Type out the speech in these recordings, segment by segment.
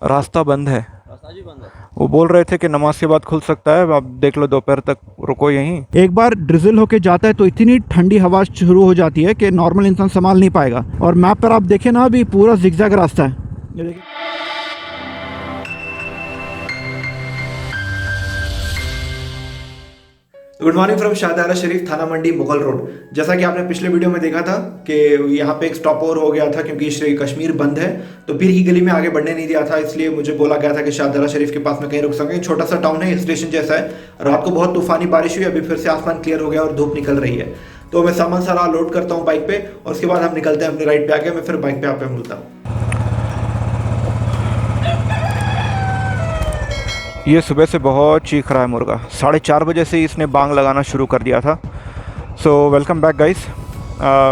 रास्ता बंद है। रास्ता जी बंद है। वो बोल रहे थे कि नमाज के बाद खुल सकता है, आप देख लो दोपहर तक रुको यहीं। एक बार ड्रिजल होके जाता है तो इतनी ठंडी हवा शुरू हो जाती है कि नॉर्मल इंसान संभाल नहीं पाएगा। और मैप पर आप देखें ना, अभी पूरा जिगजैग रास्ता है। ये देखिए। गुड मॉर्निंग फ्रॉम शाहदारा शरीफ, थाना मंडी, मुगल रोड। जैसा कि आपने पिछले वीडियो में देखा था कि यहाँ पे एक स्टॉप ओवर हो गया था क्योंकि श्री कश्मीर बंद है, तो फिर ही गली में आगे बढ़ने नहीं दिया था, इसलिए मुझे बोला गया था कि शाहदारा शरीफ के पास में कहीं रुक सकें। छोटा सा टाउन है, हिल स्टेशन जैसा है। रात को बहुत तूफानी बारिश हुई, अभी फिर से आसमान क्लियर हो गया और धूप निकल रही है। तो मैं सामान सारा लोड करता हूँ बाइक पे और उसके बाद हम निकलते हैं अपनी राइड पे आके। मैं फिर बाइक पे आप पे मिलता हूँ। ये सुबह से बहुत चीख रहा है मुर्गा। 4:30 बजे से ही इसने बांग लगाना शुरू कर दिया था। So welcome back guys.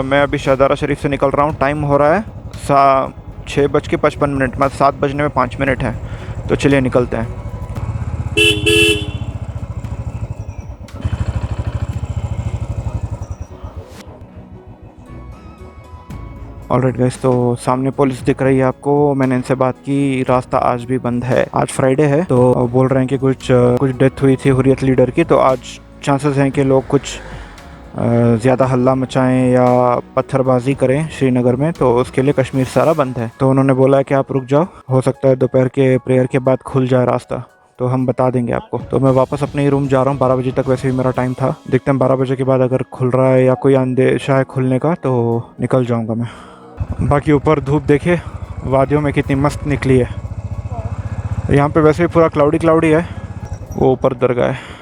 मैं अभी शाहदारा शरीफ से निकल रहा हूँ। टाइम हो रहा है 6:55, मतलब 7 बजने में 5 मिनट है। तो चलिए निकलते हैं। ऑलराइट गाइस, तो सामने पुलिस दिख रही है आपको। मैंने इनसे बात की, रास्ता आज भी बंद है। आज फ्राइडे है तो बोल रहे हैं कि कुछ डेथ हुई थी हुर्रियत लीडर की, तो आज चांसेस हैं कि लोग कुछ ज़्यादा हल्ला मचाएं या पत्थरबाजी करें श्रीनगर में, तो उसके लिए कश्मीर सारा बंद है। तो उन्होंने बोला है कि आप रुक जाओ, हो सकता है दोपहर के प्रेयर के बाद खुल जाए रास्ता, तो हम बता देंगे आपको। तो मैं वापस अपने ही रूम जा रहा हूँ। 12 बजे तक वैसे भी मेरा टाइम था। देखते हैं 12 बजे के बाद अगर खुल रहा है या कोई अंदेशा है खुलने का तो निकल जाऊँगा मैं। बाकी ऊपर धूप देखिए वादियों में कितनी मस्त निकली है। यहाँ पे वैसे भी पूरा क्लाउडी है। वो ऊपर दरगाह है।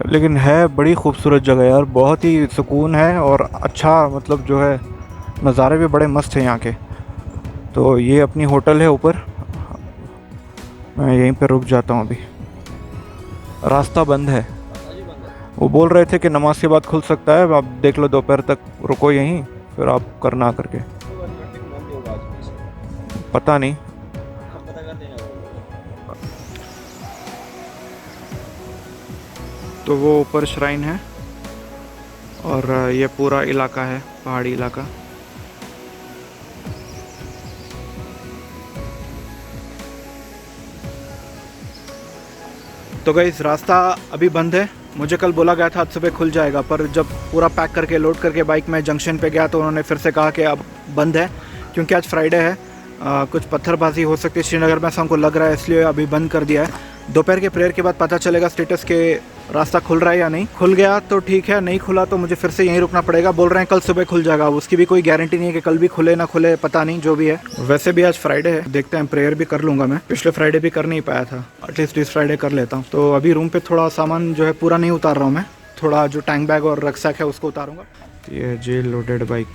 लेकिन है बड़ी खूबसूरत जगह यार, बहुत ही सुकून है और अच्छा, मतलब जो है नज़ारे भी बड़े मस्त हैं यहाँ के। तो ये अपनी होटल है ऊपर, मैं यहीं पे रुक जाता हूँ अभी। रास्ता बंद है। रास्ता जी बंद है। वो बोल रहे थे कि नमाज के बाद खुल सकता है, आप देख लो दोपहर तक रुको यहीं, फिर आप करना करके। तो बंद ही होगा आज। पता नहीं। हम पता कर देंगे। तो वो ऊपर श्राइन है और ये पूरा इलाका है पहाड़ी इलाका। तो गाइस, रास्ता अभी बंद है। मुझे कल बोला गया था आज सुबह खुल जाएगा, पर जब पूरा पैक करके लोड करके बाइक में जंक्शन पे गया तो उन्होंने फिर से कहा कि अब बंद है क्योंकि आज फ्राइडे है। कुछ पत्थरबाजी हो सकती है श्रीनगर में, ऐसा हमको लग रहा है, इसलिए अभी बंद कर दिया है। दोपहर के प्रेयर के बाद पता चलेगा स्टेटस के रास्ता खुल रहा है या नहीं। खुल गया तो ठीक है, नहीं खुला तो मुझे फिर से यहीं रुकना पड़ेगा। बोल रहे हैं कल सुबह खुल जाएगा, उसकी भी कोई गारंटी नहीं है कि कल भी खुले ना खुले, पता नहीं, जो भी है। वैसे भी आज फ्राइडे है, देखते हैं, प्रेयर भी कर लूँगा मैं। पिछले फ्राइडे भी कर नहीं पाया था, एटलीस्ट इस फ्राइडे कर लेता हूँ। तो अभी रूम पे थोड़ा सामान जो है पूरा नहीं उतार रहा हूँ मैं, थोड़ा जो टैंक बैग और रक्सैक है उसको उतारूँगा। ये जेल लोडेड बाइक।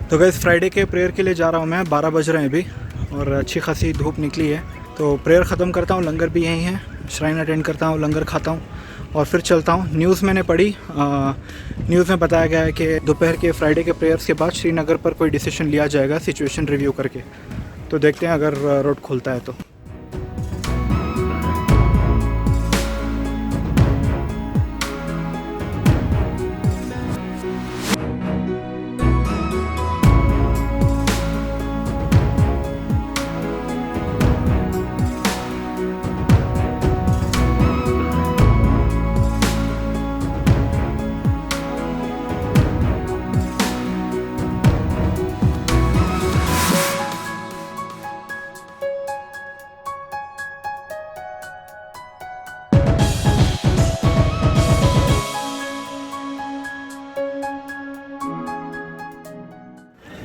तो गैस, फ्राइडे के प्रेयर के लिए जा रहा हूँ मैं। 12 बज रहे हैं अभी और अच्छी खासी धूप निकली है। तो प्रेयर ख़त्म करता हूँ, लंगर भी यहीं है, श्राइन अटेंड करता हूँ, लंगर खाता हूँ और फिर चलता हूँ। न्यूज़ मैंने पढ़ी, न्यूज़ में बताया गया है कि दोपहर के फ्राइडे के प्रेयर्स के बाद श्रीनगर पर कोई डिसीजन लिया जाएगा सिचुएशन रिव्यू करके। तो देखते हैं अगर रोड खुलता है तो।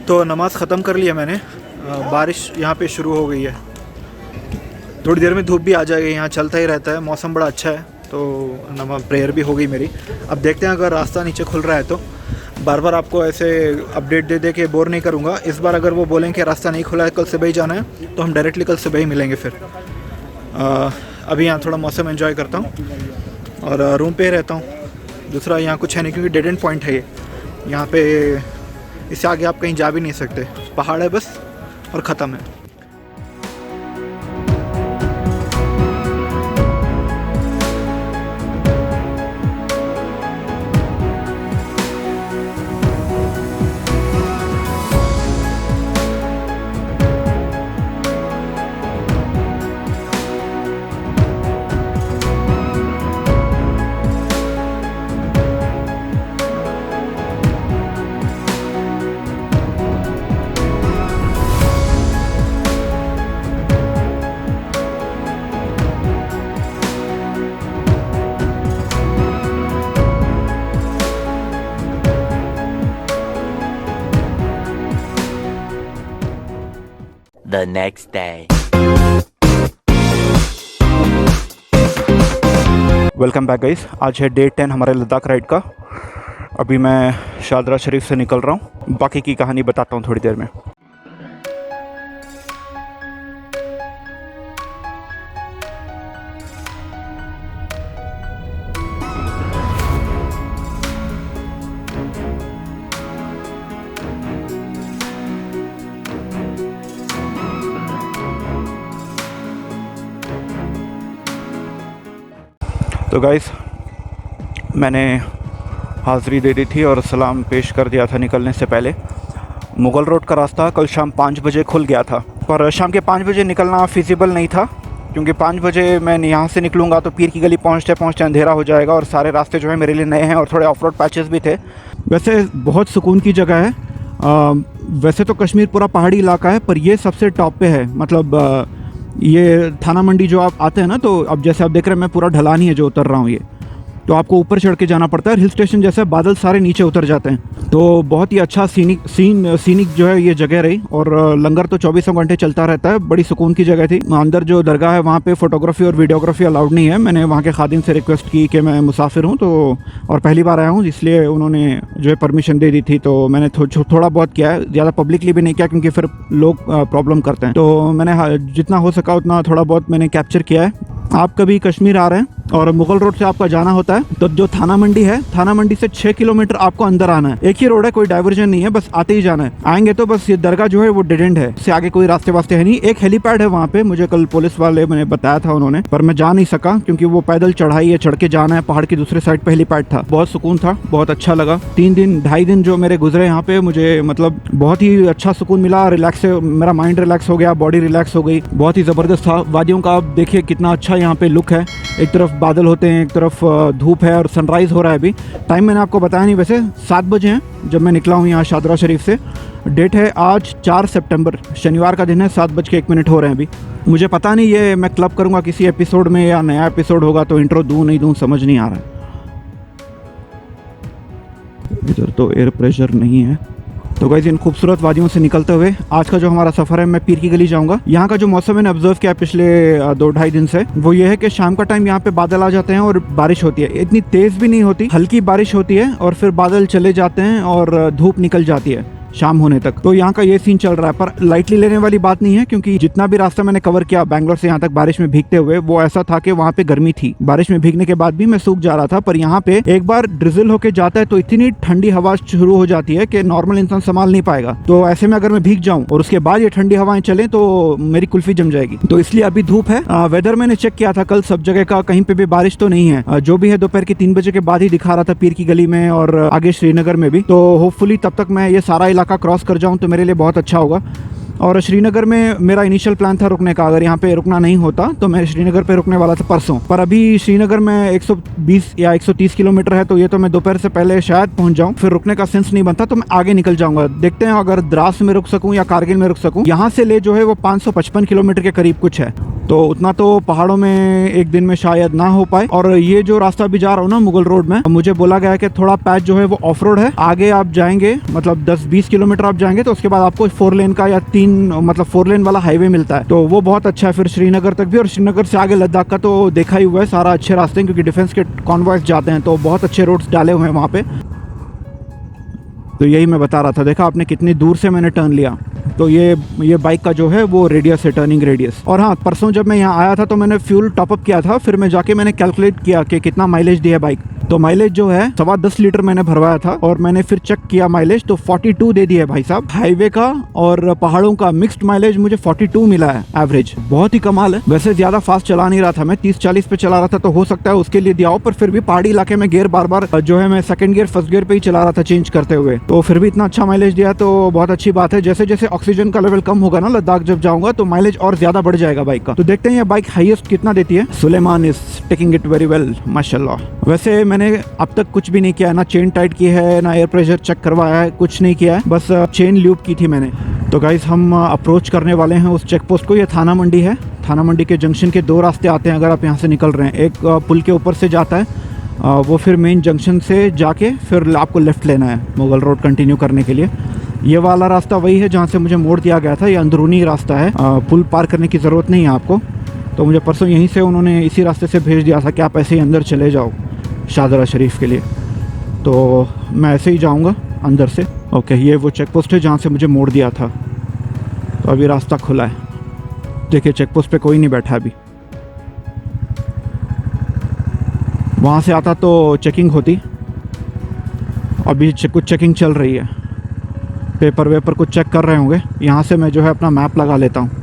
तो नमाज़ ख़त्म कर लिया मैंने। बारिश यहाँ पे शुरू हो गई है, थोड़ी देर में धूप भी आ जाएगी, यहाँ चलता ही रहता है, मौसम बड़ा अच्छा है। तो नमाज प्रेयर भी हो गई मेरी। अब देखते हैं अगर रास्ता नीचे खुल रहा है तो। बार बार आपको ऐसे अपडेट दे दे के बोर नहीं करूँगा। इस बार अगर वो बोलें कि रास्ता नहीं खुला है, कल सुबह ही जाना है, तो हम डायरेक्टली कल सुबह ही मिलेंगे फिर। अभी यहाँ थोड़ा मौसम एंजॉय करता हूँ और रूम पे ही रहता हूँ। दूसरा यहाँ कुछ है नहीं क्योंकि डेड एंड पॉइंट है ये। यहाँ पे इससे आगे आप कहीं जा भी नहीं सकते, पहाड़ है बस और ख़त्म है। the next day. Welcome back guys. आज है डे 10 हमारे लद्दाख राइड का। अभी मैं शादरा शरीफ से निकल रहा हूँ, बाकी की कहानी बताता हूँ थोड़ी देर में। तो गाइस, मैंने हाज़िरी दे दी थी और सलाम पेश कर दिया था निकलने से पहले। मुग़ल रोड का रास्ता कल शाम 5 बजे खुल गया था, पर शाम के 5 बजे निकलना फ़िज़िबल नहीं था, क्योंकि 5 बजे मैं यहाँ से निकलूँगा तो पीर की गली पहुँचते पहुँचते अंधेरा हो जाएगा और सारे रास्ते जो है मेरे लिए नए हैं और थोड़े ऑफ रोड पैचेस भी थे। वैसे बहुत सुकून की जगह है। वैसे तो कश्मीर पूरा पहाड़ी इलाका है, पर ये सबसे टॉप पे है। मतलब ये थाना मंडी जो आप आते हैं ना, तो अब जैसे आप देख रहे हैं मैं पूरा ढलान ही है जो उतर रहा हूँ, ये तो आपको ऊपर चढ़ के जाना पड़ता है। हिल स्टेशन जैसे बादल सारे नीचे उतर जाते हैं, तो बहुत ही अच्छा सीनिक जो है ये जगह रही। और लंगर तो 24 घंटे चलता रहता है। बड़ी सुकून की जगह थी। अंदर जो दरगाह है वहाँ पे फोटोग्राफी और वीडियोग्राफी अलाउड नहीं है। मैंने वहाँ के खादिम से रिक्वेस्ट की कि मैं मुसाफिर हूँ तो और पहली बार आया हूँ, इसलिए उन्होंने जो है परमिशन दे दी थी। तो मैंने थोड़ा बहुत किया है, ज़्यादा पब्लिकली भी नहीं किया क्योंकि फिर लोग प्रॉब्लम करते हैं। तो मैंने जितना हो सका उतना थोड़ा बहुत मैंने कैप्चर किया है। आप कभी कश्मीर आ रहे हैं और मुग़ल रोड से आपका जाना होता है तो जो थाना मंडी है, थाना मंडी से 6 किलोमीटर आपको अंदर आना है। एक ही रोड है, कोई डाइवर्जन नहीं है, बस आते ही जाना है। आएंगे तो बस ये दरगाह जो है वो डेड एंड है, इससे आगे कोई रास्ते वास्ते है नहीं। एक हेलीपैड है वहाँ पे, मुझे कल पुलिस वाले मैंने बताया था उन्होंने, पर मैं जा नहीं सका क्योंकि वो पैदल चढ़ाई है, चढ़ के जाना है। पहाड़ की दूसरे साइड पे हेलीपैड था। बहुत सुकून था, बहुत अच्छा लगा। 2.5 दिन जो मेरे गुजरे यहाँ पे, मुझे मतलब बहुत ही अच्छा सुकून मिला। रिलैक्स, मेरा माइंड रिलैक्स हो गया, बॉडी रिलैक्स हो गई। बहुत ही ज़बरदस्त था। वादियों का आप देखिए कितना अच्छा यहाँ पे लुक है। एक तरफ बादल होते हैं, एक तरफ धूप है और सनराइज़ हो रहा है। अभी टाइम मैंने आपको बताया नहीं, वैसे 7 बजे हैं जब मैं निकला हूँ यहाँ शादरा शरीफ से। डेट है आज 4 सितंबर, शनिवार का दिन है। 7:01 हो रहे हैं अभी। मुझे पता नहीं ये मैं क्लब करूँगा किसी एपिसोड में या नया एपिसोड होगा तो इंट्रो दूँ नहीं दूँ समझ नहीं आ रहा है। इधर तो एयर प्रेशर नहीं है। तो गाइस, इन खूबसूरत वादियों से निकलते हुए आज का जो हमारा सफ़र है, मैं पीर की गली जाऊंगा। यहाँ का जो मौसम मैंने ऑब्जर्व किया पिछले 2-2.5 दिन से, वो ये है कि शाम का टाइम यहाँ पे बादल आ जाते हैं और बारिश होती है। इतनी तेज़ भी नहीं होती, हल्की बारिश होती है और फिर बादल चले जाते हैं और धूप निकल जाती है शाम होने तक। तो यहाँ का ये सीन चल रहा है, पर लाइटली लेने वाली बात नहीं है, क्योंकि जितना भी रास्ता मैंने कवर किया बैंगलोर से यहाँ तक बारिश में भीगते हुए, वो ऐसा था कि वहाँ पे गर्मी थी। बारिश में भीगने के बाद भी मैं सूख जा रहा था, पर यहाँ पे एक बार ड्रिजल होके जाता है तो इतनी ठंडी हवा शुरू हो जाती है कि नॉर्मल इंसान संभाल नहीं पाएगा। तो ऐसे में अगर मैं भीग जाऊँ और उसके बाद ये ठंडी हवाएं चले तो मेरी कुल्फी जम जाएगी। तो इसलिए अभी धूप है। वेदर मैंने चेक किया था कल, सब जगह का, कहीं पे भी बारिश तो नहीं है। जो भी है दोपहर की 3 बजे के बाद ही दिखा रहा था पीर की गली में और आगे श्रीनगर में भी। तो होपफुली तब तक मैं ये सारा इलाका क्रॉस कर जाऊँ तो मेरे लिए बहुत अच्छा होगा। और श्रीनगर में मेरा इनिशियल प्लान था रुकने का, अगर यहाँ पे रुकना नहीं होता तो मैं श्रीनगर पे रुकने वाला था परसों। पर अभी श्रीनगर में 120 या 130 किलोमीटर है, तो ये तो मैं दोपहर से पहले शायद पहुँच जाऊँ, फिर रुकने का सेंस नहीं बनता, तो मैं आगे निकल जाऊँगा। देखते हैं अगर द्रास में रुक सकूँ या कारगिल में रुक सकूँ। यहाँ से ले जो है वो 555 किलोमीटर के करीब कुछ है, तो उतना तो पहाड़ों में एक दिन में शायद ना हो पाए। और ये जो रास्ता अभी जा रहा हूँ ना मुग़ल रोड में, मुझे बोला गया है कि थोड़ा पैच जो है वो ऑफ रोड है। आगे आप जाएंगे मतलब 10-20 किलोमीटर आप जाएंगे तो उसके बाद आपको 4 लेन का या 4 लेन वाला हाईवे मिलता है, तो वो बहुत अच्छा है फिर श्रीनगर तक भी। और श्रीनगर से आगे लद्दाख का तो देखा ही हुआ है, सारा अच्छे रास्ते हैं क्योंकि डिफेंस के कॉन्वॉयज जाते हैं, तो बहुत अच्छे रोड्स डाले हुए हैं वहाँ पे। तो यही मैं बता रहा था, देखा आपने कितनी दूर से मैंने टर्न लिया। तो ये बाइक का जो है वो रेडियस है, टर्निंग रेडियस। और हाँ, परसों जब मैं यहाँ आया था तो मैंने फ्यूल टॉपअप किया था, फिर मैं जाके मैंने कैलकुलेट किया कि कितना माइलेज दिया बाइक। तो माइलेज जो है 10.25 लीटर मैंने भरवाया था और मैंने फिर चेक किया माइलेज तो 42 दे दिया है भाई साहब। हाईवे का और पहाड़ों का मिक्स्ड माइलेज मुझे 42 मिला है एवरेज, बहुत ही कमाल है। वैसे ज्यादा फास्ट चला नहीं रहा था मैं, 30-40 पे चला रहा था, तो हो सकता है उसके लिए दिया हो, पर फिर भी पहाड़ी इलाके में गियर बार बार जो है मैं सेकंड गियर फर्स्ट गियर पे ही चला रहा था चेंज करते हुए, तो फिर भी इतना अच्छा माइलेज दिया, तो बहुत अच्छी बात है। जैसे जैसे ऑक्सीजन का लेवल कम होगा ना लद्दाख जब जाऊंगा तो माइलेज और ज्यादा बढ़ जाएगा बाइक का। तो देखते हैं ये बाइक हाईएस्ट कितना देती है। Suleman is taking it very well माशाल्लाह। वैसे मैंने अब तक कुछ भी नहीं किया, ना चेन टाइट की है, ना एयर प्रेशर चेक करवाया है, कुछ नहीं किया है, बस चेन ल्यूब की थी मैंने। तो गाइस हम अप्रोच करने वाले हैं उस चेक पोस्ट को। ये थाना मंडी है। थाना मंडी के जंक्शन के 2 रास्ते आते हैं अगर आप यहाँ से निकल रहे हैं। एक पुल के ऊपर से जाता है, वो फिर मेन जंक्शन से जाके फिर आपको लेफ़्ट लेना है मुग़ल रोड कंटिन्यू करने के लिए। ये वाला रास्ता वही है जहाँ से मुझे मोड़ दिया गया था। ये अंदरूनी रास्ता है, पुल पार करने की ज़रूरत नहीं है आपको। तो मुझे परसों यहीं से उन्होंने इसी रास्ते से भेज दिया था कि आप ऐसे ही अंदर चले जाओ शाहदरा शरीफ के लिए। तो मैं ऐसे ही जाऊँगा अंदर से। ओके, ये वो चेक पोस्ट है जहाँ से मुझे मोड़ दिया था। तो अभी रास्ता खुला है। देखिए चेक पोस्ट पे कोई नहीं बैठा अभी। वहाँ से आता तो चेकिंग होती, अभी कुछ चेकिंग चल रही है। पेपर वेपर कुछ चेक कर रहे होंगे। यहाँ से मैं जो है अपना मैप लगा लेता हूँ।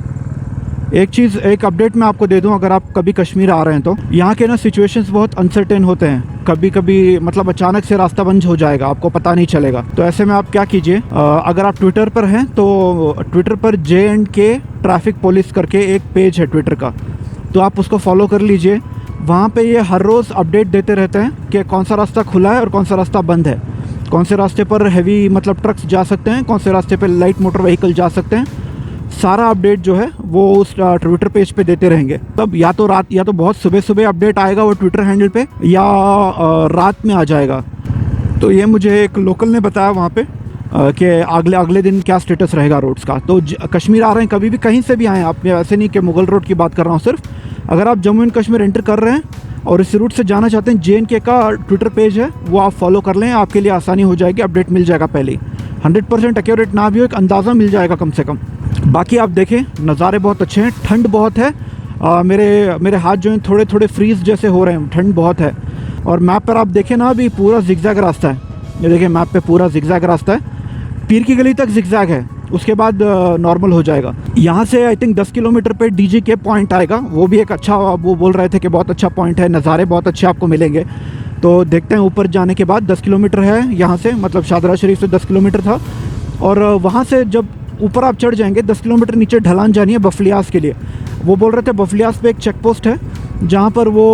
एक अपडेट मैं आपको दे दूँ, अगर आप कभी कश्मीर आ रहे हैं तो यहाँ के ना सिचुएशंस बहुत अनसर्टेन होते हैं। कभी कभी मतलब अचानक से रास्ता बंद हो जाएगा, आपको पता नहीं चलेगा। तो ऐसे में आप क्या कीजिए, अगर आप ट्विटर पर हैं तो ट्विटर पर J&K ट्रैफिक पुलिस करके एक पेज है ट्विटर का, तो आप उसको फॉलो कर लीजिए। वहाँ पे ये हर रोज़ अपडेट देते रहते हैं कि कौन सा रास्ता खुला है और कौन सा रास्ता बंद है, कौन से रास्ते पर हैवी मतलब ट्रक्स जा सकते हैं, कौन से रास्ते पर लाइट मोटर व्हीकल जा सकते हैं। सारा अपडेट जो है वो उस ट्विटर पेज पे देते रहेंगे। तब या तो रात या तो बहुत सुबह सुबह अपडेट आएगा वो ट्विटर हैंडल पे, या रात में आ जाएगा। तो ये मुझे एक लोकल ने बताया वहाँ पे कि अगले दिन क्या स्टेटस रहेगा रोड्स का। तो कश्मीर आ रहे हैं, कभी भी कहीं से भी आएँ आप, ऐसे नहीं कि मुगल रोड की बात कर रहा हूँ सिर्फ। अगर आप जम्मू एंड कश्मीर एंटर कर रहे हैं और इस रूट से जाना चाहते हैं, J&K का ट्विटर पेज है वो आप फॉलो कर लें, आपके लिए आसानी हो जाएगी। अपडेट मिल जाएगा पहले ही। 100% एक्यूरेट ना भी हो, एक अंदाज़ा मिल जाएगा कम से कम। बाकी आप देखें नज़ारे बहुत अच्छे हैं, ठंड बहुत है। मेरे हाथ जो हैं थोड़े थोड़े फ्रीज जैसे हो रहे हैं, ठंड बहुत है। और मैप पर आप देखें ना, अभी पूरा जिगजैग रास्ता है। ये देखिए मैप पे पूरा जिगजैग रास्ता है, पीर की गली तक जिगजैग है, उसके बाद नॉर्मल हो जाएगा। यहाँ से आई थिंक 10 किलोमीटर पे DGK पॉइंट आएगा, वो भी एक अच्छा, वो बोल रहे थे कि बहुत अच्छा पॉइंट है, नज़ारे बहुत अच्छे आपको मिलेंगे। तो देखते हैं ऊपर जाने के बाद। 10 किलोमीटर है यहाँ से, मतलब शाहदरा शरीफ से 10 किलोमीटर था। और वहाँ से जब ऊपर आप चढ़ जाएंगे 10 किलोमीटर नीचे ढलान जानी है बफलियास के लिए। वो बोल रहे थे बफलियास पे एक चेक पोस्ट है जहाँ पर वो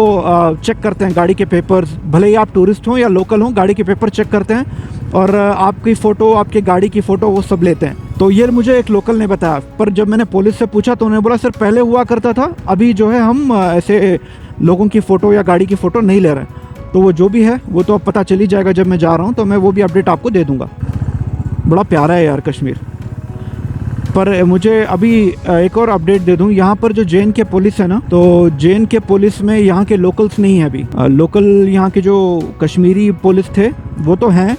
चेक करते हैं गाड़ी के पेपर्स, भले ही आप टूरिस्ट हों या लोकल हों, गाड़ी के पेपर चेक करते हैं और आपकी फ़ोटो, आपके गाड़ी की फ़ोटो वो सब लेते हैं। तो ये मुझे एक लोकल ने बताया। पर जब मैंने पुलिस से पूछा तो उन्होंने बोला सर पहले हुआ करता था, अभी जो है हम ऐसे लोगों की फ़ोटो या गाड़ी की फ़ोटो नहीं ले रहे हैं। तो वो जो भी है वो तो अब पता चल ही जाएगा जब मैं जा रहा हूँ, तो मैं वो भी अपडेट आपको दे दूँगा। बड़ा प्यारा है यार कश्मीर। पर मुझे अभी एक और अपडेट दे दूं, यहाँ पर जो J&K पुलिस है ना, तो J&K पुलिस में यहाँ के लोकल्स नहीं है अभी। लोकल यहाँ के जो कश्मीरी पुलिस थे वो तो हैं,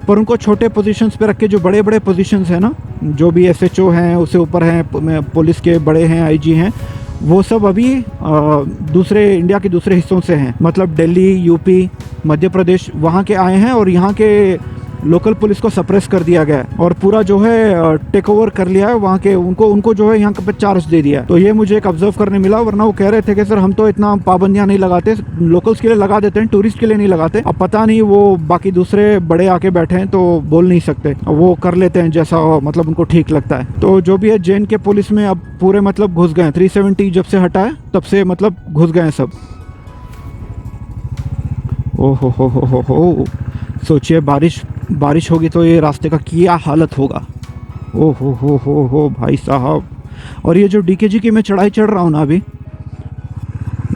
पर उनको छोटे पोजीशंस पे रख के, जो बड़े बड़े पोजीशंस हैं ना, जो भी SHO हैं उससे ऊपर हैं, पुलिस के बड़े हैं, IG हैं, वो सब अभी दूसरे इंडिया के दूसरे हिस्सों से हैं, मतलब दिल्ली, यूपी, मध्य प्रदेश, वहाँ के आए हैं। और यहाँ के लोकल पुलिस को सप्रेस कर दिया गया है और पूरा जो है टेक ओवर कर लिया है वहाँ के, उनको जो है यहाँ पे चार्ज दे दिया है। तो ये मुझे एक ऑब्जर्व करने मिला, वरना वो कह रहे थे कि सर हम तो इतना पाबंदियाँ नहीं लगाते, लोकल्स के लिए लगा देते हैं, टूरिस्ट के लिए नहीं लगाते। अब पता नहीं वो बाकी दूसरे बड़े आके बैठे हैं तो बोल नहीं सकते, वो कर लेते हैं जैसा मतलब उनको ठीक लगता है। तो जो भी है J&K पुलिस में अब पूरे मतलब घुस गए हैं। 370 जब से हटा है तब से मतलब घुस गए हैं सब। ओ हो, सोचिए बारिश होगी तो ये रास्ते का क्या हालत होगा। ओ हो भाई साहब। और ये जो DKG की मैं चढ़ाई चढ़ रहा हूँ ना अभी,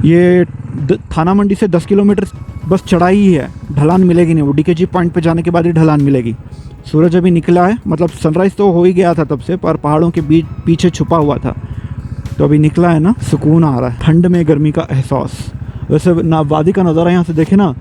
ये थाना मंडी से 10 किलोमीटर बस चढ़ाई ही है, ढलान मिलेगी नहीं। वो DKG पॉइंट पे जाने के बाद ही ढलान मिलेगी। सूरज अभी निकला है, मतलब सनराइज़ तो हो ही गया था तब से, पर पहाड़ों के बीच पीछे छुपा हुआ था, तो अभी निकला है ना, सुकून आ रहा है, ठंड में गर्मी का एहसास। वैसे ना वादी का नज़ारा यहाँ से देखे ना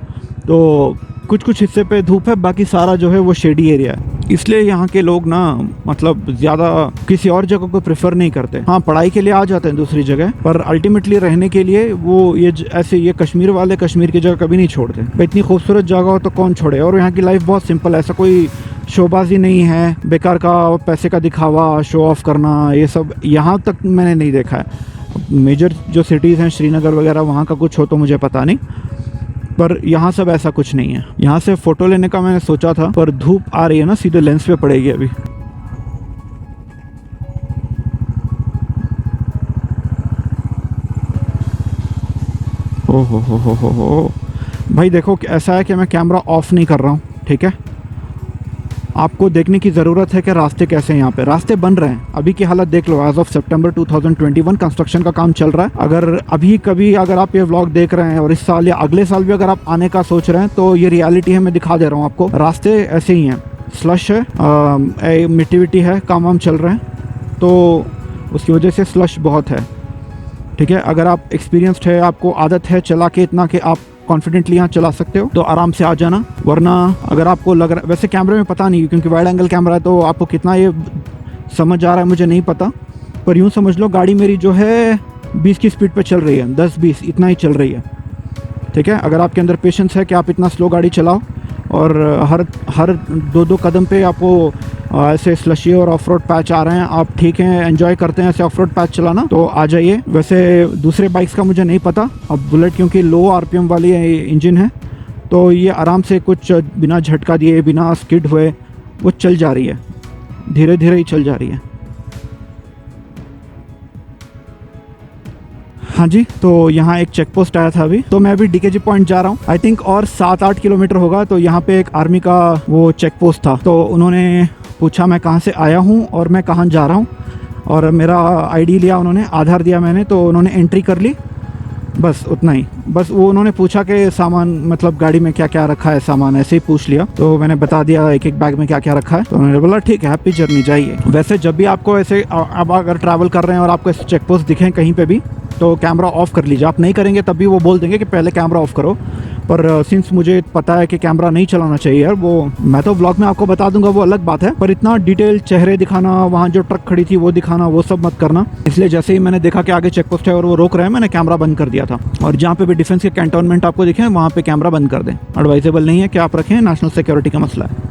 तो कुछ हिस्से पे धूप है, बाकी सारा जो है वो शेडी एरिया है। इसलिए यहाँ के लोग ना मतलब ज़्यादा किसी और जगह को प्रेफर नहीं करते। हाँ, पढ़ाई के लिए आ जाते हैं दूसरी जगह, पर अल्टीमेटली रहने के लिए वो ये कश्मीर वाले कश्मीर की जगह कभी नहीं छोड़ते। भाई इतनी खूबसूरत जगह हो तो कौन छोड़े। और यहाँ की लाइफ बहुत सिंपल है, ऐसा कोई शोबाजी नहीं है, बेकार का पैसे का दिखावा, शो ऑफ करना, ये सब यहाँ तक मैंने नहीं देखा है। मेजर जो सिटीज़ हैं, श्रीनगर वगैरह, वहाँ का कुछ हो तो मुझे पता नहीं, पर यहाँ सब ऐसा कुछ नहीं है। यहाँ से फ़ोटो लेने का मैंने सोचा था, पर धूप आ रही है ना, सीधे लेंस पे पड़ेगी अभी। ओ हो भाई देखो, ऐसा है कि मैं कैमरा ऑफ नहीं कर रहा हूँ, ठीक है। आपको देखने की ज़रूरत है कि रास्ते कैसे हैं। यहाँ पे रास्ते बन रहे हैं, अभी की हालत देख लो। एज ऑफ सितंबर 2021 कंस्ट्रक्शन का काम चल रहा है। अगर आप ये व्लॉग देख रहे हैं और इस साल या अगले साल भी अगर आप आने का सोच रहे हैं तो ये रियलिटी है, मैं दिखा दे रहा हूँ आपको। रास्ते ऐसे ही हैं, स्लश है, मिट्टी विट्टी है, काम वाम चल रहे हैं, तो उसकी वजह से स्लश बहुत है। ठीक है, अगर आप एक्सपीरियंस्ड है, आपको आदत है चला के इतना कि आप कॉन्फिडेंटली यहाँ चला सकते हो, तो आराम से आ जाना। वरना अगर आपको लग रहा है, वैसे कैमरे में पता नहीं क्योंकि वाइड एंगल कैमरा है, तो आपको कितना ये समझ आ रहा है मुझे नहीं पता, पर यूँ समझ लो गाड़ी मेरी जो है 20 की स्पीड पे चल रही है, 10-20 इतना ही चल रही है। ठीक है, अगर आपके अंदर पेशेंस है कि आप इतना स्लो गाड़ी चलाओ और हर 2-2 कदम पे आपको ऐसे स्लशी और ऑफ रोड पैच आ रहे हैं, आप ठीक हैं, एंजॉय करते हैं ऐसे ऑफ रोड पैच चलाना, तो आ जाइए। वैसे दूसरे बाइक्स का मुझे नहीं पता, अब बुलेट क्योंकि लो आरपीएम वाली इंजन है, तो ये आराम से कुछ बिना झटका दिए, बिना स्किड हुए वो चल जा रही है, धीरे धीरे ही चल जा रही है। हाँ जी, तो यहाँ एक चेक पोस्ट आया था अभी, तो मैं अभी डीकेजी पॉइंट जा रहा हूँ। आई थिंक और 7-8 किलोमीटर होगा, तो यहाँ पे एक आर्मी का वो चेक पोस्ट था, तो उन्होंने पूछा मैं कहाँ से आया हूँ और मैं कहाँ जा रहा हूँ, और मेरा आईडी लिया उन्होंने, आधार दिया मैंने, तो उन्होंने एंट्री कर ली, बस उतना ही। बस वो उन्होंने पूछा कि सामान मतलब गाड़ी में क्या क्या रखा है सामान, ऐसे ही पूछ लिया, तो मैंने बता दिया एक एक बैग में क्या क्या रखा है, तो उन्होंने बोला ठीक है, हैप्पी जर्नी, जाइए। वैसे जब भी आपको ऐसे अब अगर ट्रैवल कर रहे हैं और आपको ऐसे चेक पोस्ट दिखें कहीं पे भी, तो कैमरा ऑफ कर लीजिए। आप नहीं करेंगे तब भी वो बोल देंगे कि पहले कैमरा ऑफ करो, पर सिंस मुझे पता है कि कैमरा नहीं चलाना चाहिए यार, वो मैं तो ब्लॉग में आपको बता दूंगा, वो अलग बात है, पर इतना डिटेल चेहरे दिखाना, वहाँ जो ट्रक खड़ी थी वो दिखाना, वो सब मत करना। इसलिए जैसे ही मैंने देखा कि आगे चेक पोस्ट है और वो रोक रहे हैं, मैंने कैमरा बंद कर दिया था। और जहाँ पे भी डिफेंस के कैंटोनमेंट आपको दिखे वहाँ पे कैमरा बंद कर दें, एडवाइजेबल नहीं है कि आप रखें, नेशनल सिक्योरिटी का मसला है।